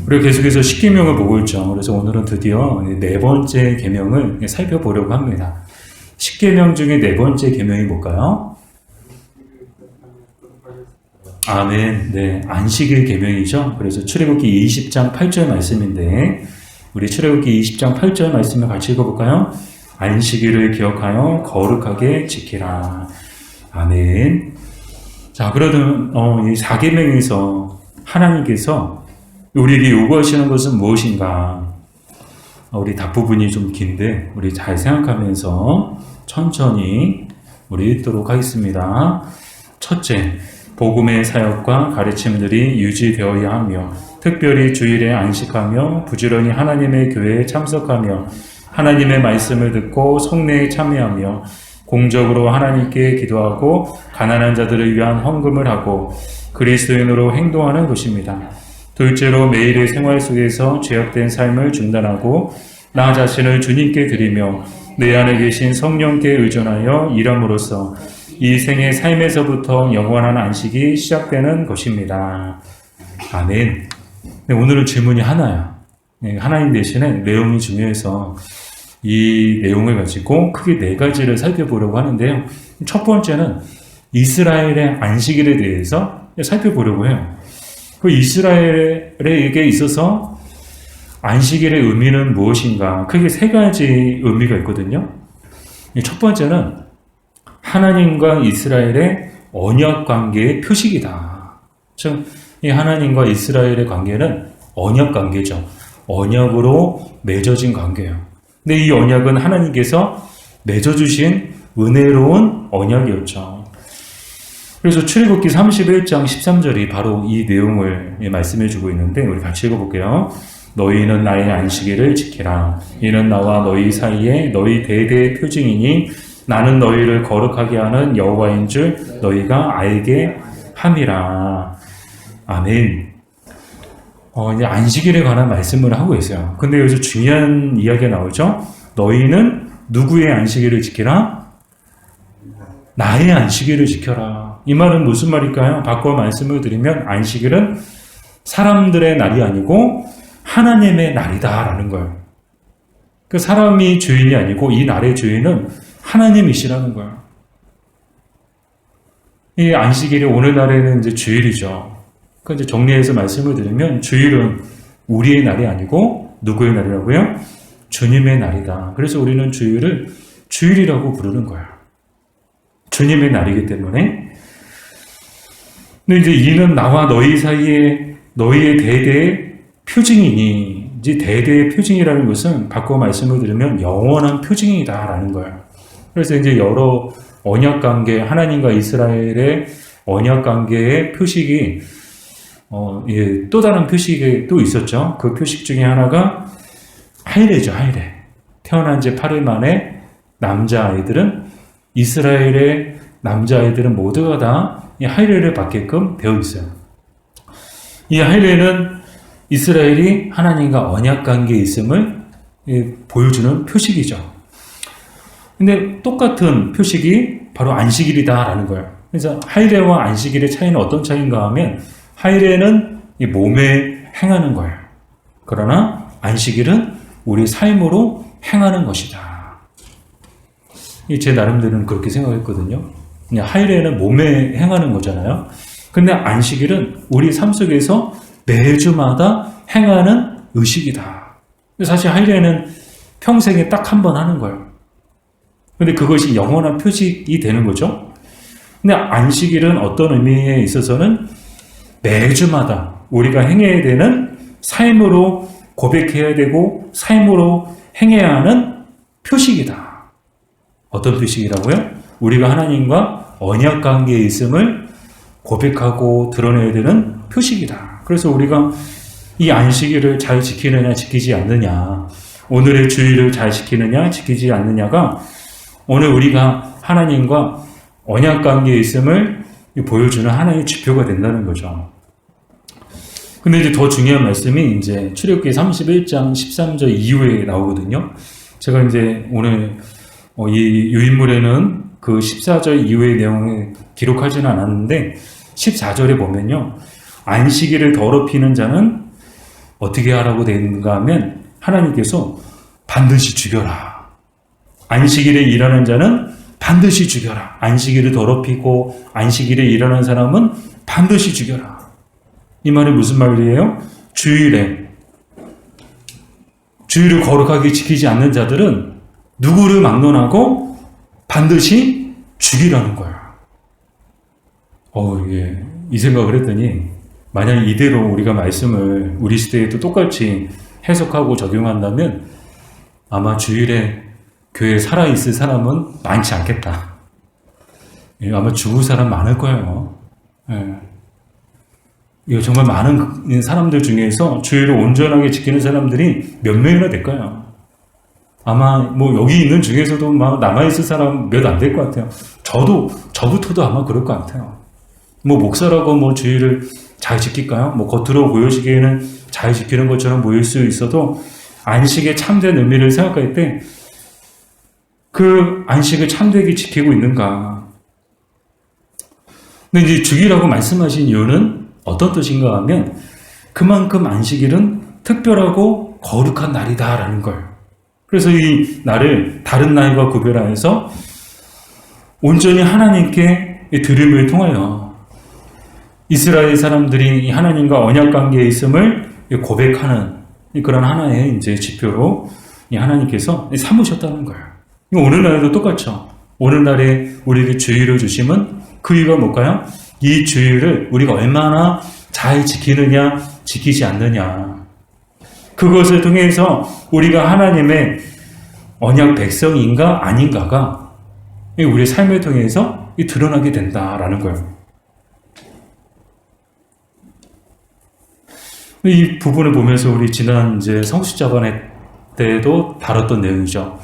우리가 계속해서 십계명을 보고 있죠. 그래서 오늘은 드디어 네 번째 계명을 살펴보려고 합니다. 십계명 중에 네 번째 계명이 뭘까요? 아멘. 네, 안식일 계명이죠. 그래서 출애굽기 20장 8절 말씀인데 우리 출애굽기 20장 8절 말씀을 같이 읽어볼까요? 안식일을 기억하여 거룩하게 지키라. 아멘. 자, 그러면 이 4계명에서 하나님께서 우리에게 요구하시는 것은 무엇인가? 우리 답 부분이 좀 긴데 우리 잘 생각하면서 천천히 우리 읽도록 하겠습니다. 첫째, 복음의 사역과 가르침들이 유지되어야 하며 특별히 주일에 안식하며 부지런히 하나님의 교회에 참석하며 하나님의 말씀을 듣고 성례에 참여하며 공적으로 하나님께 기도하고 가난한 자들을 위한 헌금을 하고 그리스도인으로 행동하는 것입니다. 둘째로 매일의 생활 속에서 죄악된 삶을 중단하고 나 자신을 주님께 드리며 내 안에 계신 성령께 의존하여 일함으로써 이 생의 삶에서부터 영원한 안식이 시작되는 것입니다. 아멘. 네, 오늘은 질문이 하나야. 네, 하나님 대신에 내용이 중요해서 이 내용을 가지고 크게 네 가지를 살펴보려고 하는데요. 첫 번째는 이스라엘의 안식일에 대해서 살펴보려고 해요. 그 이스라엘에게 있어서 안식일의 의미는 무엇인가? 크게 세 가지 의미가 있거든요. 첫 번째는 하나님과 이스라엘의 언약 관계의 표식이다. 즉, 이 하나님과 이스라엘의 관계는 언약 관계죠. 언약으로 맺어진 관계예요. 근데 이 언약은 하나님께서 맺어주신 은혜로운 언약이었죠. 그래서 출애굽기 31장 13절이 바로 이 내용을 말씀해주고 있는데 우리 같이 읽어볼게요. 너희는 나의 안식일을 지키라. 이는 나와 너희 사이에 너희 대대의 표징이니 나는 너희를 거룩하게 하는 여호와인 줄 너희가 알게 함이라. 아멘. 이제 안식일에 관한 말씀을 하고 있어요. 근데 여기서 중요한 이야기가 나오죠. 너희는 누구의 안식일을 지키라? 나의 안식일을 지켜라. 이 말은 무슨 말일까요? 바꿔 말씀을 드리면 안식일은 사람들의 날이 아니고 하나님의 날이다 라는 거예요. 그 사람이 주인이 아니고 이 날의 주인은 하나님이시라는 거예요. 이 안식일이 오늘날에는 이제 주일이죠. 그 이제 정리해서 말씀을 드리면 주일은 우리의 날이 아니고 누구의 날이라고요? 주님의 날이다. 그래서 우리는 주일을 주일이라고 부르는 거예요. 주님의 날이기 때문에. 근데 이제 이는 나와 너희 사이에 너희의 대대의 표징이니, 이제 대대의 표징이라는 것은 바꿔 말씀을 드리면 영원한 표징이다라는 거예요. 그래서 이제 여러 언약 관계, 하나님과 이스라엘의 언약 관계의 표식이 또 다른 표식이 또 있었죠. 그 표식 중에 하나가 할례죠, 할례. 태어난 지 8일 만에 남자아이들은 이스라엘의 남자아이들은 모두가 다 이 할례를 받게끔 되어 있어요. 이 할례는 이스라엘이 하나님과 언약 관계에 있음을 보여주는 표식이죠. 근데 똑같은 표식이 바로 안식일이다라는 거예요. 그래서 할례와 안식일의 차이는 어떤 차이인가 하면 할례는 이 몸에 행하는 거예요. 그러나 안식일은 우리 삶으로 행하는 것이다. 제 나름대로는 그렇게 생각했거든요. 그냥 할례는 몸에 행하는 거잖아요. 근데 안식일은 우리 삶 속에서 매주마다 행하는 의식이다. 사실 할례는 평생에 딱 한 번 하는 거예요. 근데 그것이 영원한 표식이 되는 거죠. 근데 안식일은 어떤 의미에 있어서는 매주마다 우리가 행해야 되는 삶으로 고백해야 되고 삶으로 행해야 하는 표식이다. 어떤 표식이라고요? 우리가 하나님과 언약 관계에 있음을 고백하고 드러내야 되는 표식이다. 그래서 우리가 이 안식일을 잘 지키느냐 지키지 않느냐, 오늘의 주일을 잘 지키느냐 지키지 않느냐가 오늘 우리가 하나님과 언약 관계에 있음을 보여주는 하나의 지표가 된다는 거죠. 근데 이제 더 중요한 말씀이 이제 출애굽기 31장 13절 이후에 나오거든요. 제가 이제 오늘 이 인물에는 그 14절 이후의 내용을 기록하지는 않았는데 14절에 보면요. 안식일을 더럽히는 자는 어떻게 하라고 되어 있는가 하면 하나님께서 반드시 죽여라. 안식일에 일하는 자는 반드시 죽여라. 안식일을 더럽히고 안식일에 일하는 사람은 반드시 죽여라. 이 말이 무슨 말이에요? 주일을 거룩하게 지키지 않는 자들은 누구를 막론하고 반드시 죽이라는 거야. 이 생각을 했더니 만약 이대로 우리가 말씀을 우리 시대에도 똑같이 해석하고 적용한다면 아마 주일에 교회에 살아있을 사람은 많지 않겠다. 아마 죽을 사람 많을 거예요. 정말 많은 사람들 중에서 주일을 온전하게 지키는 사람들이 몇 명이나 될까요? 아마 여기 있는 중에서도 막 남아있을 사람 몇 안 될 것 같아요. 저부터도 아마 그럴 것 같아요. 목사라고 주일을 잘 지킬까요? 겉으로 보여지기에는 잘 지키는 것처럼 보일 수 있어도 안식의 참된 의미를 생각할 때 그 안식을 참되게 지키고 있는가? 근데 이제 주일이라고 말씀하신 이유는 어떤 뜻인가 하면 그만큼 안식일은 특별하고 거룩한 날이다라는 걸. 그래서 이 날을 다른 날과 구별하여서 온전히 하나님께 드림을 통하여 이스라엘 사람들이 하나님과 언약 관계에 있음을 고백하는 그런 하나의 이제 지표로 하나님께서 삼으셨다는 거예요. 오늘날에도 똑같죠. 오늘날에 우리에게 주일을 주심은 그 이유가 뭘까요? 이 주일을 우리가 얼마나 잘 지키느냐, 지키지 않느냐. 그것을 통해서 우리가 하나님의 언약 백성인가 아닌가가 우리 삶을 통해서 드러나게 된다라는 거예요. 이 부분을 보면서 우리 지난 이제 성수자반회 때도 다뤘던 내용이죠.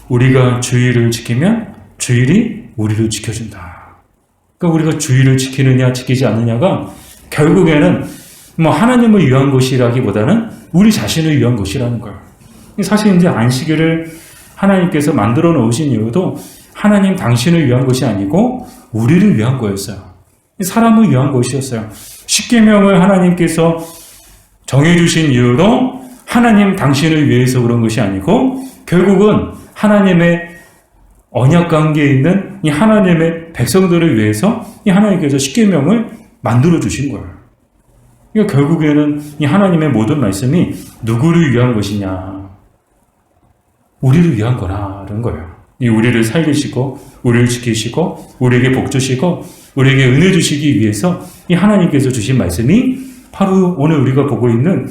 우리가 주일을 지키면 주일이 우리를 지켜준다. 그러니까 우리가 주일을 지키느냐 지키지 않느냐가 결국에는 하나님을 위한 것이라기보다는 우리 자신을 위한 것이라는 거예요. 사실 이제 안식일을 하나님께서 만들어 놓으신 이유도 하나님 당신을 위한 것이 아니고 우리를 위한 거였어요. 사람을 위한 것이었어요. 십계명을 하나님께서 정해주신 이유도 하나님 당신을 위해서 그런 것이 아니고 결국은 하나님의 언약 관계에 있는 이 하나님의 백성들을 위해서 이 하나님께서 십계명을 만들어 주신 거예요. 그러니까 결국에는 이 하나님의 모든 말씀이 누구를 위한 것이냐? 우리를 위한 거라는 거예요. 이 우리를 살리시고 우리를 지키시고 우리에게 복 주시고 우리에게 은혜 주시기 위해서 이 하나님께서 주신 말씀이 바로 오늘 우리가 보고 있는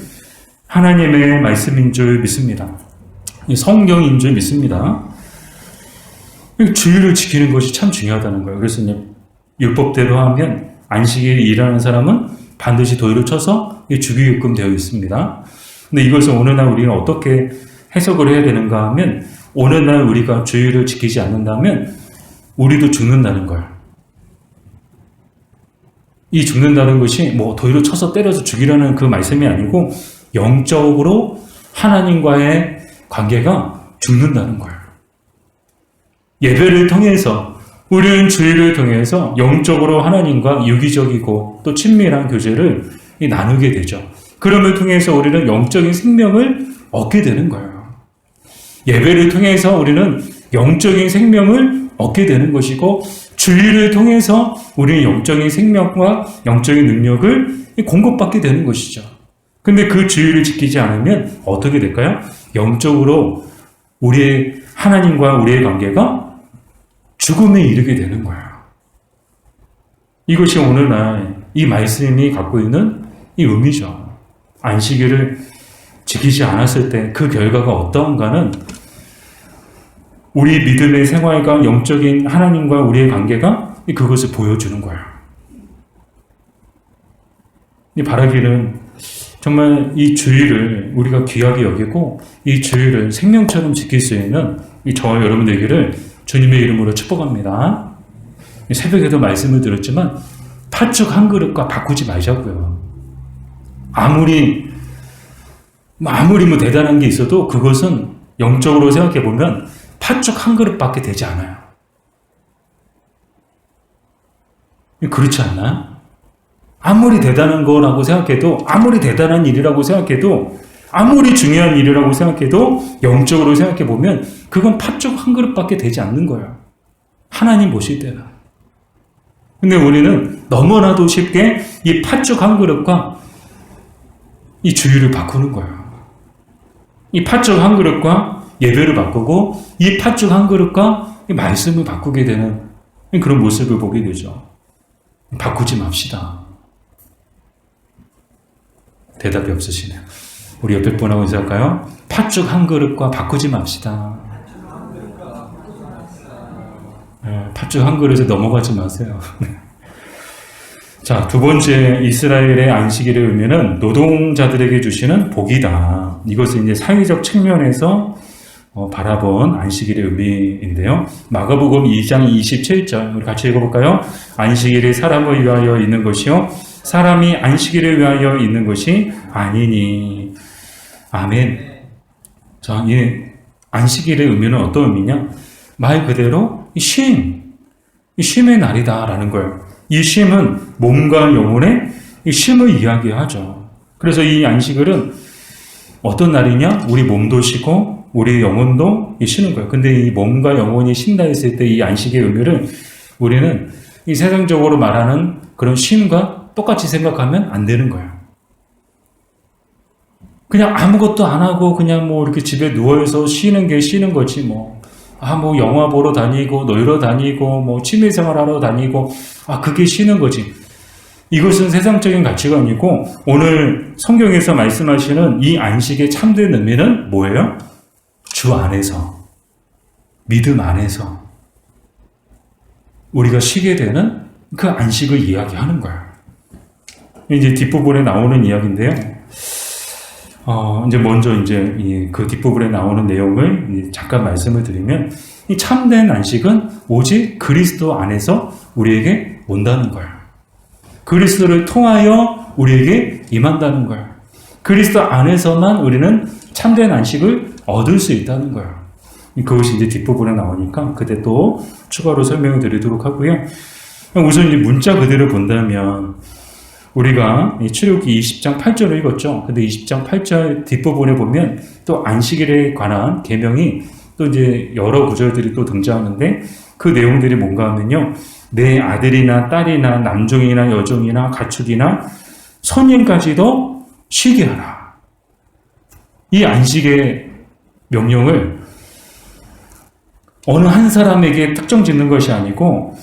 하나님의 말씀인 줄 믿습니다. 성경인 줄 믿습니다. 주일을 지키는 것이 참 중요하다는 거예요. 그래서 율법대로 하면 안식일에 일하는 사람은 반드시 도의를 쳐서 죽이게끔 되어 있습니다. 근데 이것을 오늘날 우리는 어떻게 해석을 해야 되는가 하면 오늘날 우리가 주일을 지키지 않는다면 우리도 죽는다는 거예요. 이 죽는다는 것이 도의를 쳐서 때려서 죽이라는 그 말씀이 아니고 영적으로 하나님과의 관계가 죽는다는 거예요. 예배를 통해서 우리는 주일을 통해서 영적으로 하나님과 유기적이고 또 친밀한 교제를 나누게 되죠. 그럼을 통해서 우리는 영적인 생명을 얻게 되는 거예요. 예배를 통해서 우리는 영적인 생명을 얻게 되는 것이고 주일을 통해서 우리는 영적인 생명과 영적인 능력을 공급받게 되는 것이죠. 근데 그 주일을 지키지 않으면 어떻게 될까요? 영적으로 우리의 하나님과 우리의 관계가 죽음에 이르게 되는 거예요. 이것이 오늘날 이 말씀이 갖고 있는 이 의미죠. 안식일을 지키지 않았을 때 그 결과가 어떠한가는 우리 믿음의 생활과 영적인 하나님과 우리의 관계가 그것을 보여주는 거예요. 이 바라기는 정말 이 주일을 우리가 귀하게 여기고 이 주일을 생명처럼 지킬 수 있는 저와 여러분 되기를 주님의 이름으로 축복합니다. 새벽에도 말씀을 드렸지만 팥죽 한 그릇과 바꾸지 말자고요. 아무리 대단한 게 있어도 그것은 영적으로 생각해 보면 팥죽 한 그릇밖에 되지 않아요. 그렇지 않나요? 아무리 대단한 거라고 생각해도, 아무리 대단한 일이라고 생각해도, 아무리 중요한 일이라고 생각해도 영적으로 생각해 보면 그건 팥죽 한 그릇밖에 되지 않는 거예요. 하나님 보실 때는. 근데 우리는 너무나도 쉽게 이 팥죽 한 그릇과 이 주의를 바꾸는 거예요. 이 팥죽 한 그릇과 예배를 바꾸고 이 팥죽 한 그릇과 이 말씀을 바꾸게 되는 그런 모습을 보게 되죠. 바꾸지 맙시다. 대답이 없으시네요. 우리 옆에 분하고 인사할까요? 팥죽 한 그릇과 바꾸지 맙시다. 팥죽 한 그릇에 넘어가지 마세요. 자, 두 번째 이스라엘의 안식일의 의미는 노동자들에게 주시는 복이다. 이것은 이제 사회적 측면에서 바라본 안식일의 의미인데요. 마가복음 2장 27절 우리 같이 읽어볼까요? 안식일이 사람을 위하여 있는 것이요 사람이 안식일을 위하여 있는 것이 아니니. 아멘. 자, 이 안식일의 의미는 어떤 의미냐? 말 그대로 쉼의 날이다라는 거예요. 이 쉼은 몸과 영혼의 쉼을 이야기하죠. 그래서 이 안식일은 어떤 날이냐? 우리 몸도 쉬고 우리 영혼도 쉬는 거예요. 근데 이 몸과 영혼이 쉰다 했을 때 이 안식의 의미를 우리는 이 세상적으로 말하는 그런 쉼과 똑같이 생각하면 안 되는 거예요. 그냥 아무것도 안 하고 그냥 뭐 이렇게 집에 누워서 쉬는 게 쉬는 거지 뭐. 뭐 영화 보러 다니고 놀러 다니고 뭐 취미생활 하러 다니고 그게 쉬는 거지. 이것은 세상적인 가치관이고 오늘 성경에서 말씀하시는 이 안식의 참된 의미는 뭐예요? 주 안에서, 믿음 안에서 우리가 쉬게 되는 그 안식을 이야기하는 거예요. 이제 뒷부분에 나오는 이야기인데요. 이제 먼저 이제 그 뒷부분에 나오는 내용을 잠깐 말씀을 드리면 이 참된 안식은 오직 그리스도 안에서 우리에게 온다는 거예요. 그리스도를 통하여 우리에게 임한다는 거예요. 그리스도 안에서만 우리는 참된 안식을 얻을 수 있다는 거예요. 그것이 이제 뒷부분에 나오니까 그때 또 추가로 설명을 드리도록 하고요. 우선 이 문자 그대로 본다면 우리가 출애굽기 20장 8절을 읽었죠. 근데 20장 8절 뒷부분에 보면 또 안식일에 관한 계명이 또 이제 여러 구절들이 또 등장하는데 그 내용들이 뭔가 하면요. 내 아들이나 딸이나 남종이나 여종이나 가축이나 선인까지도 쉬게 하라. 이 안식의 명령을 어느 한 사람에게 특정 짓는 것이 아니고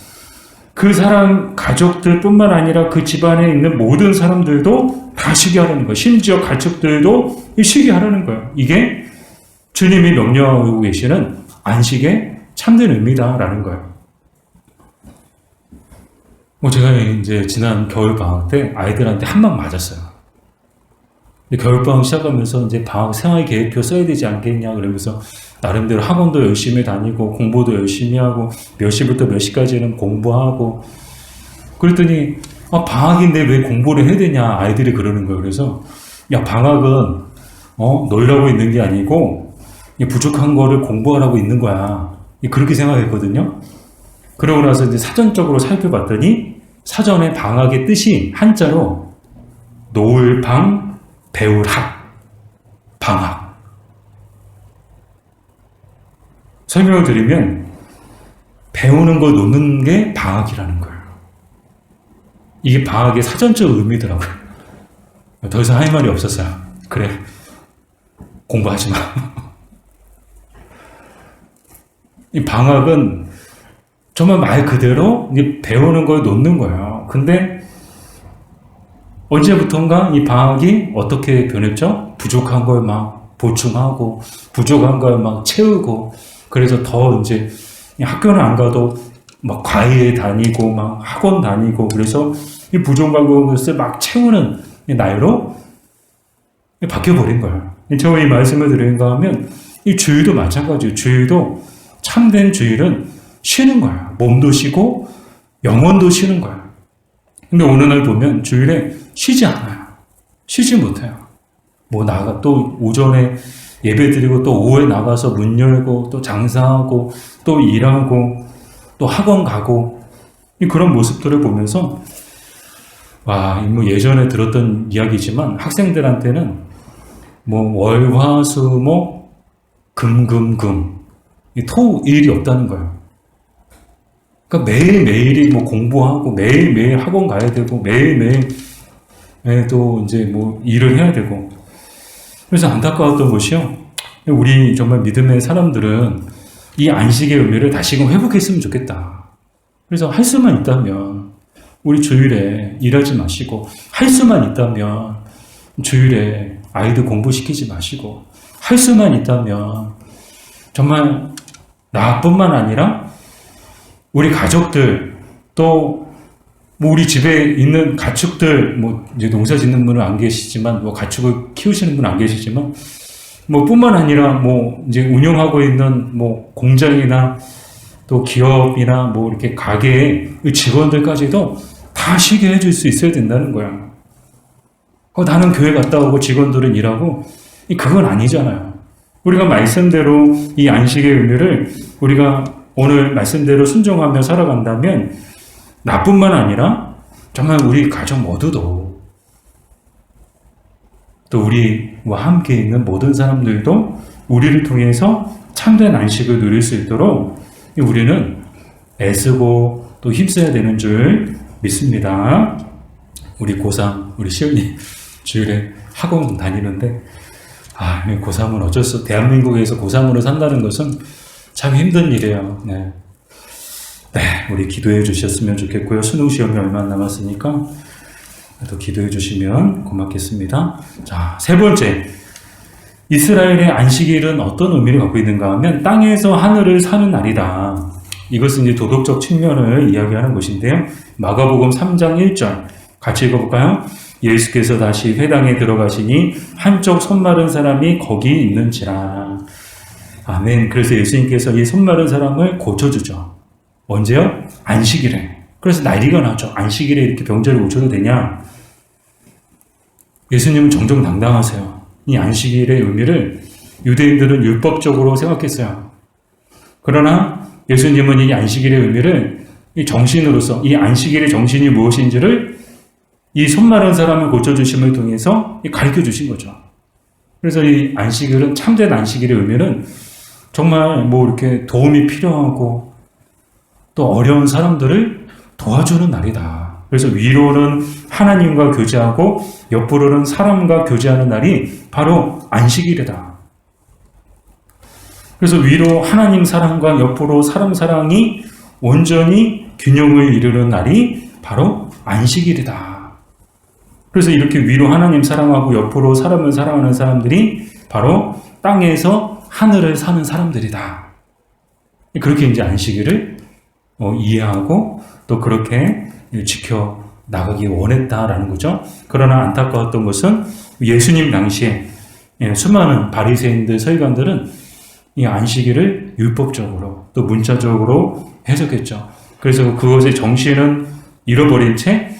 그 사람 가족들뿐만 아니라 그 집안에 있는 모든 사람들도 다 쉬게 하라는 거예요. 심지어 가축들도 쉬게 하라는 거예요. 이게 주님이 명령하고 계시는 안식의 참된 의미다라는 거예요. 제가 이제 지난 겨울방학 때 아이들한테 한 방 맞았어요. 겨울방학 시작하면서 이제 방학 생활 계획표 써야 되지 않겠냐 그러면서 나름대로 학원도 열심히 다니고 공부도 열심히 하고 몇 시부터 몇 시까지는 공부하고 그랬더니 방학인데 왜 공부를 해야 되냐 아이들이 그러는 거예요. 그래서 야 방학은 놀라고 있는 게 아니고 부족한 거를 공부하라고 있는 거야. 그렇게 생각했거든요. 그러고 나서 이제 사전적으로 살펴봤더니 사전에 방학의 뜻이 한자로 놓을 방 배울 학 방학. 설명을 드리면 배우는 걸 놓는 게 방학이라는 거예요. 이게 방학의 사전적 의미더라고요. 더 이상 할 말이 없었어요. 그래 공부하지 마. 이 방학은 정말 말 그대로 배우는 걸 놓는 거예요. 근데 언제부턴가 이 방학이 어떻게 변했죠? 부족한 걸 막 보충하고 부족한 걸 막 채우고 그래서 더 이제 학교는 안 가도 막 과외 다니고 막 학원 다니고 그래서 이 부족한 것을 막 채우는 날로 바뀌어버린 거예요. 제가 이 말씀을 드리는가 하면 이 주일도 마찬가지예요. 주일도 참된 주일은 쉬는 거예요. 몸도 쉬고 영혼도 쉬는 거예요. 근데 어느 날 보면 주일에 쉬지 않아요. 쉬지 못해요. 또 오전에 예배 드리고 또 오후에 나가서 문 열고 또 장사하고 또 일하고 또 학원 가고 그런 모습들을 보면서 와, 뭐 예전에 들었던 이야기지만 학생들한테는 뭐 월화수목 금금금 토일이 없다는 거예요. 그러니까 매일매일이 뭐 공부하고 매일매일 학원 가야 되고 매일매일 또 이제 뭐 일을 해야 되고. 그래서 안타까웠던 것이요. 우리 정말 믿음의 사람들은 이 안식의 의미를 다시금 회복했으면 좋겠다. 그래서 할 수만 있다면 우리 주일에 일하지 마시고, 할 수만 있다면 주일에 아이들 공부시키지 마시고, 할 수만 있다면 정말 나뿐만 아니라 우리 가족들, 또 뭐 우리 집에 있는 가축들, 뭐 이제 농사 짓는 분은 안 계시지만, 뭐 가축을 키우시는 분은 안 계시지만, 뭐 뿐만 아니라 뭐 이제 운영하고 있는 뭐 공장이나 또 기업이나 뭐 이렇게 가게의 직원들까지도 다 쉬게 해줄 수 있어야 된다는 거야. 나는 교회 갔다 오고 직원들은 일하고, 그건 아니잖아요. 우리가 말씀대로 이 안식의 의미를 우리가 오늘 말씀대로 순종하며 살아간다면 나뿐만 아니라 정말 우리 가족 모두도, 또 우리와 함께 있는 모든 사람들도 우리를 통해서 참된 안식을 누릴 수 있도록 우리는 애쓰고 또 힘써야 되는 줄 믿습니다. 우리 고3, 우리 시은이 주일에 학원 다니는데, 고3은 어쩔 수, 대한민국에서 고3으로 산다는 것은 참 힘든 일이에요. 네, 우리 기도해 주셨으면 좋겠고요. 수능 시험이 얼마 안 남았으니까 또 기도해 주시면 고맙겠습니다. 자, 세 번째. 이스라엘의 안식일은 어떤 의미를 갖고 있는가 하면 땅에서 하늘을 사는 날이다. 이것은 이제 도덕적 측면을 이야기하는 것인데요. 마가복음 3장 1절 같이 읽어볼까요? 예수께서 다시 회당에 들어가시니 한쪽 손 마른 사람이 거기 있는지라. 아멘. 그래서 예수님께서 이 손 마른 사람을 고쳐주죠. 언제요? 안식일에. 그래서 난리가 나죠. 안식일에 이렇게 병자를 고쳐도 되냐? 예수님은 정정당당하세요. 이 안식일의 의미를 유대인들은 율법적으로 생각했어요. 그러나 예수님은 이 안식일의 의미를 이 정신으로서, 이 안식일의 정신이 무엇인지를 이 손 마른 사람을 고쳐주심을 통해서 가르쳐 주신 거죠. 그래서 이 안식일은, 참된 안식일의 의미는 정말 뭐 이렇게 도움이 필요하고 또 어려운 사람들을 도와주는 날이다. 그래서 위로는 하나님과 교제하고 옆으로는 사람과 교제하는 날이 바로 안식일이다. 그래서 위로 하나님 사랑과 옆으로 사람 사랑이 온전히 균형을 이루는 날이 바로 안식일이다. 그래서 이렇게 위로 하나님 사랑하고 옆으로 사람을 사랑하는 사람들이 바로 땅에서 하늘을 사는 사람들이다. 그렇게 이제 안식일을 이해하고 또 그렇게 지켜 나가기 원했다라는 거죠. 그러나 안타까웠던 것은 예수님 당시에 수많은 바리새인들, 서기관들은 이 안식일을 율법적으로 또 문자적으로 해석했죠. 그래서 그것의 정신은 잃어버린 채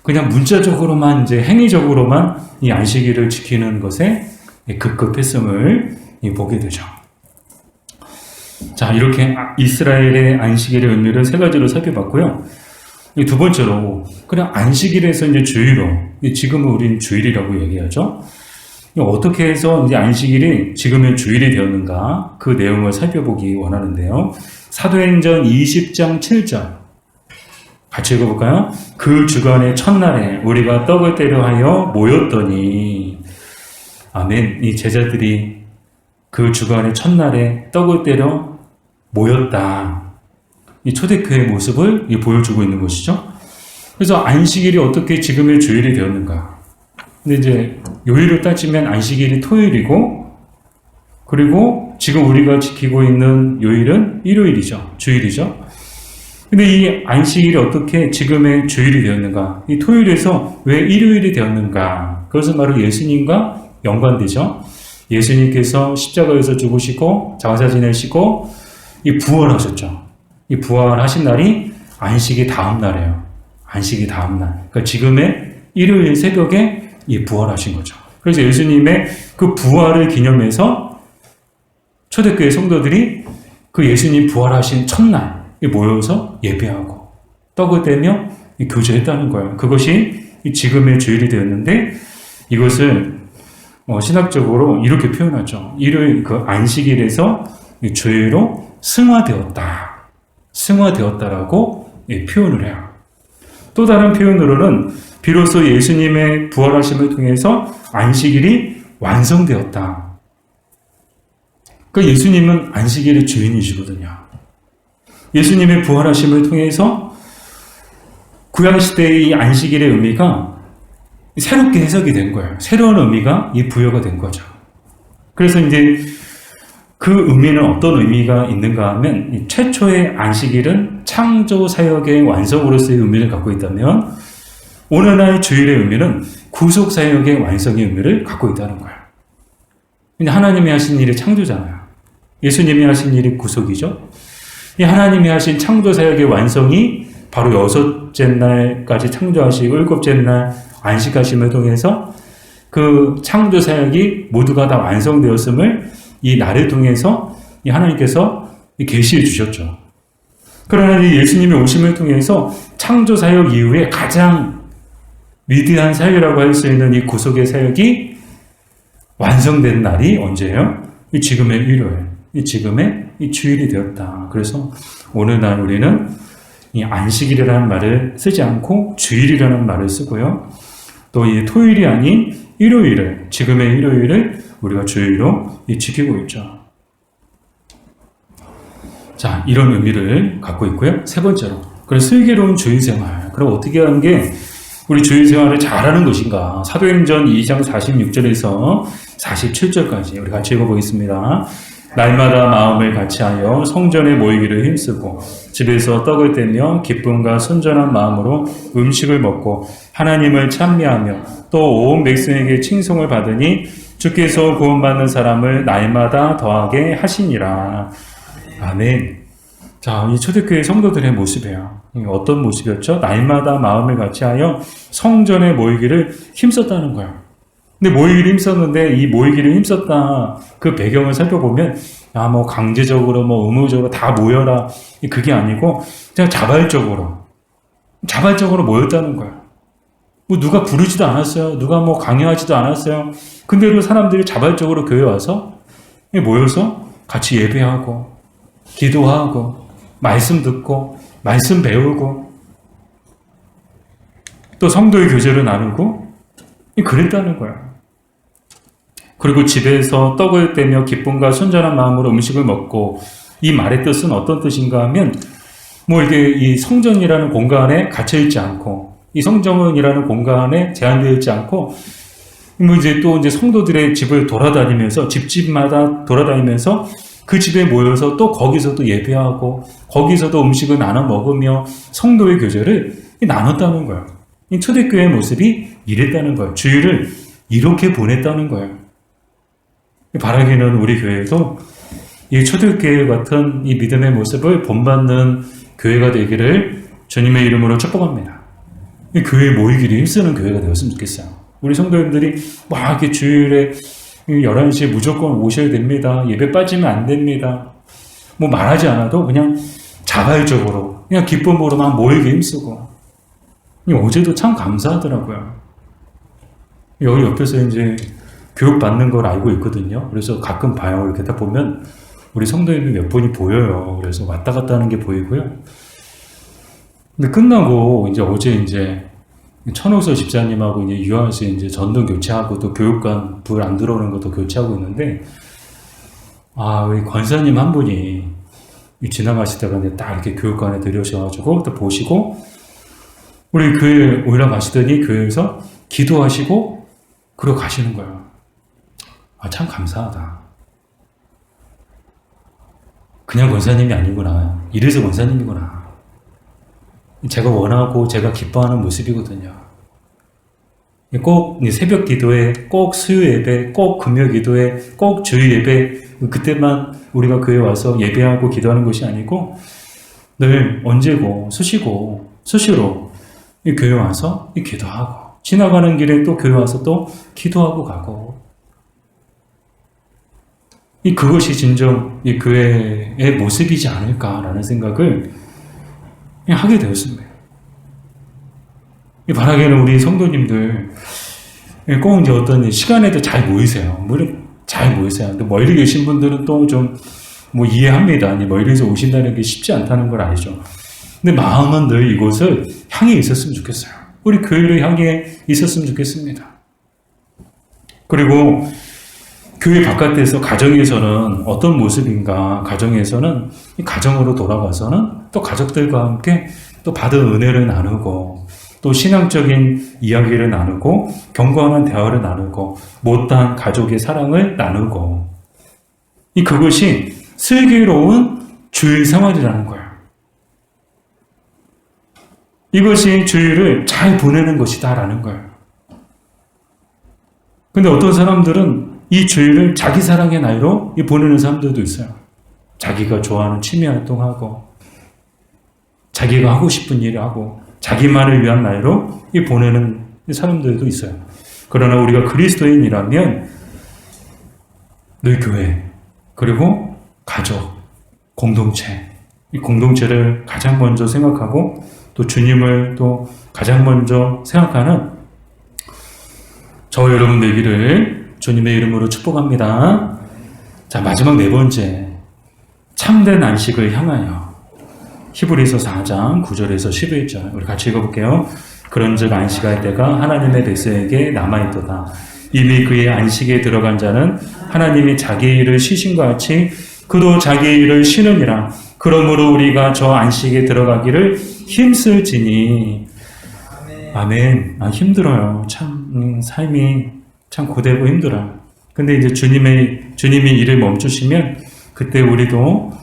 그냥 문자적으로만, 이제 행위적으로만 이 안식일을 지키는 것에 급급했음을 보게 되죠. 자, 이렇게 이스라엘의 안식일의 의미를 세 가지로 살펴봤고요. 두 번째로, 그냥 안식일에서 이제 주일로, 지금은 우리는 주일이라고 얘기하죠. 어떻게 해서 이제 안식일이 지금의 주일이 되었는가, 그 내용을 살펴보기 원하는데요. 사도행전 20장 7절. 같이 읽어볼까요? 그 주간의 첫날에 우리가 떡을 떼려 하여 모였더니, 아멘. 이 제자들이 그 주간의 첫날에 떡을 떼려 모였다. 이 초대교회의 모습을 보여주고 있는 것이죠. 그래서 안식일이 어떻게 지금의 주일이 되었는가. 근데 이제 요일을 따지면 안식일이 토요일이고, 그리고 지금 우리가 지키고 있는 요일은 일요일이죠. 주일이죠. 근데 이 안식일이 어떻게 지금의 주일이 되었는가? 이 토요일에서 왜 일요일이 되었는가? 그것은 바로 예수님과 연관되죠. 예수님께서 십자가에서 죽으시고 장사 지내시고 이 부활하셨죠. 이 부활하신 날이 안식이 다음 날이에요. 안식이 다음 날. 그러니까 지금의 일요일 새벽에 이 부활하신 거죠. 그래서 예수님의 그 부활을 기념해서 초대교회 성도들이 그 예수님 부활하신 첫날 모여서 예배하고 떡을 떼며 교제했다는 거예요. 그것이 이 지금의 주일이 되었는데 이것을 신학적으로 이렇게 표현하죠. 일요일 그 안식일에서 주일로 승화되었다. 승화되었다라고 표현을 해요. 또 다른 표현으로는 비로소 예수님의 부활하심을 통해서 안식일이 완성되었다. 그 예수님은 안식일의 주인이시거든요. 예수님의 부활하심을 통해서 구약시대의 이 안식일의 의미가 새롭게 해석이 된 거예요. 새로운 의미가 부여가 된 거죠. 그래서 이제 그 의미는 어떤 의미가 있는가 하면 최초의 안식일은 창조 사역의 완성으로서의 의미를 갖고 있다면 오늘날 주일의 의미는 구속 사역의 완성의 의미를 갖고 있다는 거예요. 근데 하나님이 하신 일이 창조잖아요. 예수님이 하신 일이 구속이죠. 이 하나님이 하신 창조 사역의 완성이 바로 여섯째 날까지 창조하시고 일곱째 날 안식하심을 통해서 그 창조 사역이 모두가 다 완성되었음을 이 날을 통해서 이 하나님께서 계시해 주셨죠. 그러나 이 예수님의 오심을 통해서 창조 사역 이후에 가장 위대한 사역이라고 할 수 있는 이 구속의 사역이 완성된 날이 언제예요? 이 지금의 일요일, 이 지금의 이 주일이 되었다. 그래서 오늘날 우리는 이 안식일이라는 말을 쓰지 않고 주일이라는 말을 쓰고요. 또 이 토요일이 아닌 일요일을, 지금의 일요일을 우리가 주일로 지키고 있죠. 자, 이런 의미를 갖고 있고요. 세 번째로, 그래서 슬기로운 주일 생활. 그럼 어떻게 하는 게 우리 주일 생활을 잘하는 것인가? 사도행전 2장 46절에서 47절까지 우리 같이 읽어보겠습니다. 날마다 마음을 같이하여 성전에 모이기를 힘쓰고 집에서 떡을 떼며 기쁨과 순전한 마음으로 음식을 먹고 하나님을 찬미하며 또 온 백성에게 칭송을 받으니 주께서 구원받는 사람을 날마다 더하게 하시니라. 아멘. 자, 이 초대교회 성도들의 모습이에요. 어떤 모습이었죠? 날마다 마음을 같이하여 성전에 모이기를 힘썼다는 거예요. 근데 모이기를 힘썼는데 이 모이기를 힘썼다 그 배경을 살펴보면 뭐 강제적으로 의무적으로 다 모여라 그게 아니고 그냥 자발적으로 모였다는 거예요. 뭐 누가 부르지도 않았어요. 누가 강요하지도 않았어요. 근데도 사람들이 자발적으로 교회 와서 모여서 같이 예배하고 기도하고 말씀 듣고 말씀 배우고 또 성도의 교제를 나누고 그랬다는 거예요. 그리고 집에서 떡을 떼며 기쁨과 순전한 마음으로 음식을 먹고 이 말의 뜻은 어떤 뜻인가 하면 이게 이 성전이라는 공간에 갇혀 있지 않고 이 성전이라는 공간에 제한되어 있지 않고 이제 성도들의 집을 돌아다니면서 집집마다 돌아다니면서 그 집에 모여서 또 거기서도 예배하고 거기서도 음식을 나눠 먹으며 성도의 교제를 나눴다는 거예요. 이 초대교회의 모습이 이랬다는 거예요. 주일을 이렇게 보냈다는 거예요. 바라기는 우리 교회에도 이 초대교회 같은 이 믿음의 모습을 본받는 교회가 되기를 주님의 이름으로 축복합니다. 이 교회에 모이기를 힘쓰는 교회가 되었으면 좋겠어요. 우리 성도님들이 이렇게 주일에 11시에 무조건 오셔야 됩니다. 예배 빠지면 안 됩니다. 말하지 않아도 그냥 자발적으로 그냥 기쁨으로 막 모이기 힘쓰고 어제도 참 감사하더라고요. 여기 옆에서 이제 교육받는 걸 알고 있거든요. 그래서 가끔 봐요. 이렇게 딱 보면 우리 성도님이 몇 분이 보여요. 그래서 왔다 갔다 하는 게 보이고요. 근데 끝나고 어제 천호서 집사님하고 유아시 전등 교체하고 또 교육관 불 안 들어오는 것도 교체하고 있는데 우리 권사님 한 분이 지나가시다가 딱 이렇게 교육관에 들여오셔가지고 또 보시고 우리 교회 올라가시더니 교회에서 기도하시고 그러고 가시는 거예요. 참 감사하다. 그냥 권사님이 아니구나. 이래서 권사님이구나. 제가 원하고 제가 기뻐하는 모습이거든요. 꼭 새벽 기도에, 꼭 수요 예배, 꼭 금요 기도에, 꼭 주일 예배 그때만 우리가 교회 와서 예배하고 기도하는 것이 아니고 늘 언제고 수시로 이 교회 와서 이 기도하고 지나가는 길에 또 교회 와서 또 기도하고 가고 그것이 진정 이 교회의 모습이지 않을까라는 생각을 하게 되었습니다. 바라기는 우리 성도님들 꼭 이제 어떤 시간에도 잘 모이세요. 잘 모이세요. 근데 멀리 계신 분들은 또 좀 이해합니다. 멀리서 오신다는 게 쉽지 않다는 걸 알죠. 근데 마음은 늘 이곳을 향해 있었으면 좋겠어요. 우리 교회를 향해 있었으면 좋겠습니다. 그리고 교회 바깥에서 가정에서는 어떤 모습인가, 가정에서는 이 가정으로 돌아가서는 또 가족들과 함께 또 받은 은혜를 나누고 또 신앙적인 이야기를 나누고 견고한 대화를 나누고 못다한 가족의 사랑을 나누고 그것이 슬기로운 주일 생활이라는 거예요. 이것이 주일을 잘 보내는 것이다라는 거예요. 근데 어떤 사람들은 이 주일을 자기 사랑의 날로 보내는 사람들도 있어요. 자기가 좋아하는 취미 활동하고 자기가 하고 싶은 일을 하고 자기만을 위한 날로 보내는 사람들도 있어요. 그러나 우리가 그리스도인이라면 늘 교회 그리고 가족, 공동체 이 공동체를 가장 먼저 생각하고 또 주님을 또 가장 먼저 생각하는 저와 여러분 되기를 주님의 이름으로 축복합니다. 자, 마지막 네 번째, 참된 안식을 향하여. 히브리서 4장 9절에서 11절 우리 같이 읽어볼게요. 그런즉 안식할 때가 하나님의 백성에게 남아있도다. 이미 그의 안식에 들어간 자는 하나님이 자기 일을 쉬신과 같이 그도 자기 일을 쉬느니라. 그러므로 우리가 저 안식에 들어가기를 힘쓸지니. 아멘. 힘들어요. 참 삶이 참 고되고 힘들어요. 근데 이제 주님이 일을 멈추시면 그때 우리도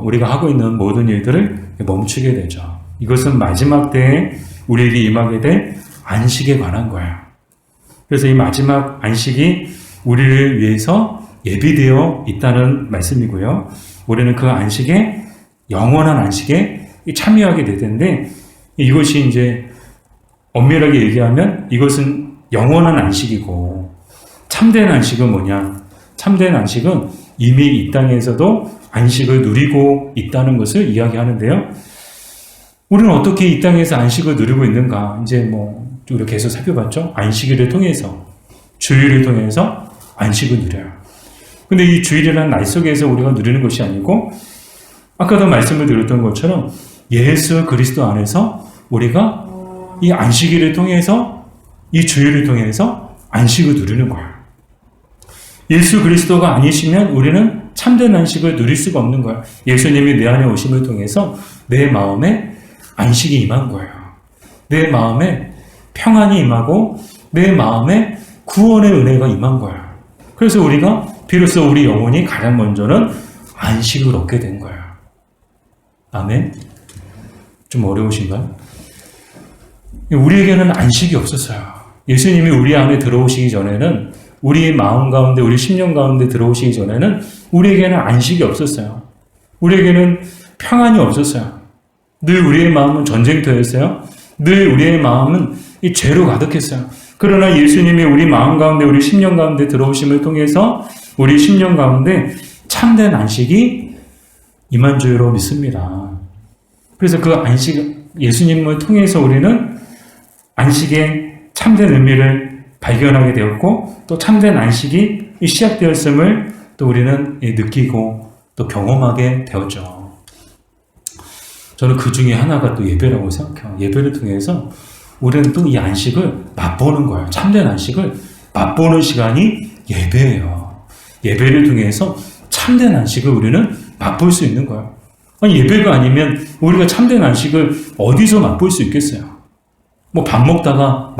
우리가 하고 있는 모든 일들을 멈추게 되죠. 이것은 마지막 때에 우리에게 임하게 될 안식에 관한 거예요. 그래서 이 마지막 안식이 우리를 위해서 예비되어 있다는 말씀이고요. 우리는 그 안식에 영원한 안식에 참여하게 될 텐데 이것이 이제 엄밀하게 얘기하면 이것은 영원한 안식이고 참된 안식은 뭐냐? 참된 안식은 이미 이 땅에서도 안식을 누리고 있다는 것을 이야기하는데요. 우리는 어떻게 이 땅에서 안식을 누리고 있는가? 이제 우리가 계속 살펴봤죠? 안식일을 통해서, 주일을 통해서 안식을 누려요. 근데 이 주일이라는 날 속에서 우리가 누리는 것이 아니고, 아까도 말씀을 드렸던 것처럼 예수 그리스도 안에서 우리가 이 안식일을 통해서, 이 주일을 통해서 안식을 누리는 거예요. 예수 그리스도가 아니시면 우리는 참된 안식을 누릴 수가 없는 거예요. 예수님이 내 안에 오심을 통해서 내 마음에 안식이 임한 거예요. 내 마음에 평안이 임하고 내 마음에 구원의 은혜가 임한 거예요. 그래서 우리가 비로소 우리 영혼이 가장 먼저는 안식을 얻게 된 거예요. 아멘? 좀 어려우신가요? 우리에게는 안식이 없었어요. 예수님이 우리 안에 들어오시기 전에는 우리의 마음 가운데, 우리 심령 가운데 들어오시기 전에는 우리에게는 안식이 없었어요. 우리에게는 평안이 없었어요. 늘 우리의 마음은 전쟁터였어요. 늘 우리의 마음은 이 죄로 가득했어요. 그러나 예수님이 우리 마음 가운데, 우리 심령 가운데 들어오심을 통해서 우리 심령 가운데 참된 안식이 임한 줄로 믿습니다. 그래서 그 안식, 예수님을 통해서 우리는 안식의 참된 의미를 발견하게 되었고 또 참된 안식이 시작되었음을 또 우리는 느끼고 또 경험하게 되었죠. 저는 그 중에 하나가 또 예배라고 생각해요. 예배를 통해서 우리는 또 이 안식을 맛보는 거예요. 참된 안식을 맛보는 시간이 예배예요. 예배를 통해서 참된 안식을 우리는 맛볼 수 있는 거예요. 아니, 예배가 아니면 우리가 참된 안식을 어디서 맛볼 수 있겠어요? 밥 먹다가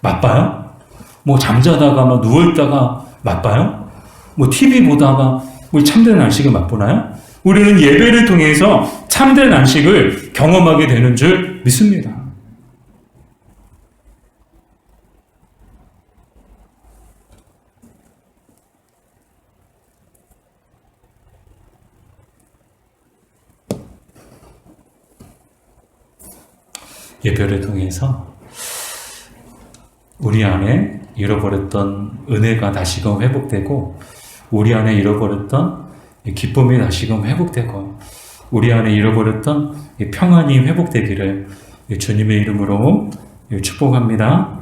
맛봐요? 잠자다가 누워있다가 맛봐요? TV 보다가 참된 안식을 맛보나요? 우리는 예배를 통해서 참된 안식을 경험하게 되는 줄 믿습니다. 예배를 통해서 우리 안에 잃어버렸던 은혜가 다시금 회복되고 우리 안에 잃어버렸던 기쁨이 다시금 회복되고 우리 안에 잃어버렸던 평안이 회복되기를 주님의 이름으로 축복합니다.